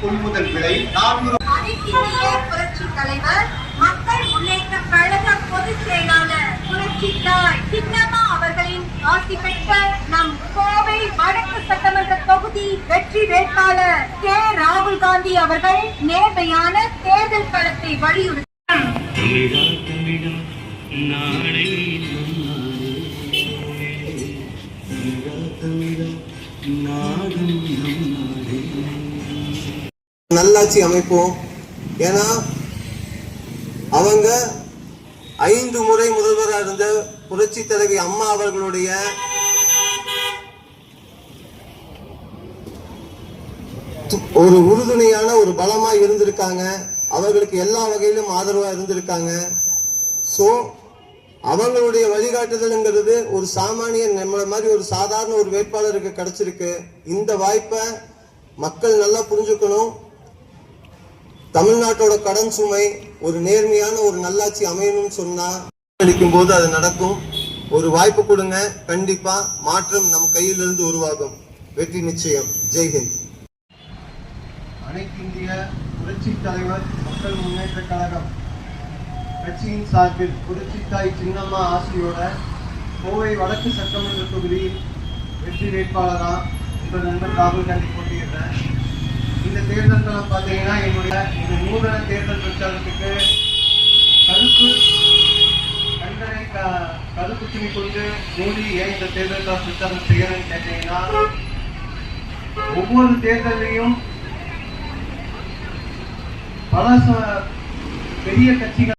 கொள்முதல் விலை 400. அனைத்திந்திய புரட்சி தலைவர் மக்கள் முன்னேற்ற கழக பொதுச் செயலாளர் புரட்சித்தாய் சின்னம்மா அவர்களின் ஆசி பெற்ற நம் கோவை வடக்கு சட்டமன்ற தொகுதி வெற்றி வேட்பாளர் கே. ராகுல் காந்தி அவர்கள் நேர்மையான தேர்தல் களத்தை வலியுறுத்தி நல்லாட்சி அமைப்போம். ஏன்னா அவங்க 5 முறை முதல்வராக இருந்த புரட்சி தலைவி அம்மா அவர்களுடைய ஒரு உறுதுணையான ஒரு பலமா இருந்திருக்காங்க. அவர்களுக்கு எல்லா வகையிலும் ஆதரவா இருந்திருக்காங்க. சோ அவங்களுடைய வழிகாட்டுதல்ங்கிறது ஒரு சாமானியன் நம்மள மாதிரி ஒரு சாதாரண ஒரு வேட்பாளருக்கு கிடைச்சிருக்கு. இந்த வாய்ப்பை மக்கள் நல்லா புரிஞ்சுக்கணும். தமிழ்நாட்டோட கடன் சுமை ஒரு நேர்மையான ஒரு நல்லாட்சி அமையணும்னு சொன்னா அளிக்கும் போது அது நடக்கும். ஒரு வாய்ப்பு கொடுங்க, கண்டிப்பா மாற்றம் நம் கையிலிருந்து உருவாகும். வெற்றி நிச்சயம். ஜெய்ஹிந்த். அனைத்து இந்திய புரட்சி தலைவர் மக்கள் முன்னேற்ற கழகம் கட்சியின் சார்பில் புரட்சித்தாய் சின்னம்மா ஆசியோட கோவை வடக்கு சட்டமன்ற தொகுதியில் வெற்றி வேட்பாளராக உங்கள் நண்பர் ராகுல் காந்தி போட்டியிடுறேன். இந்த தேர்தல் களம் பார்த்தீங்கன்னா என்னுடைய இந்த நூதன தேர்தல் பிரச்சாரத்துக்கு கருப்பு துணி கொண்டு மூடி ஏன் இந்த தேர்தல் பிரச்சாரம் செய்யணும்னு கேட்டீங்கன்னா, ஒவ்வொரு தேர்தலையும் பல பெரிய கட்சிகள்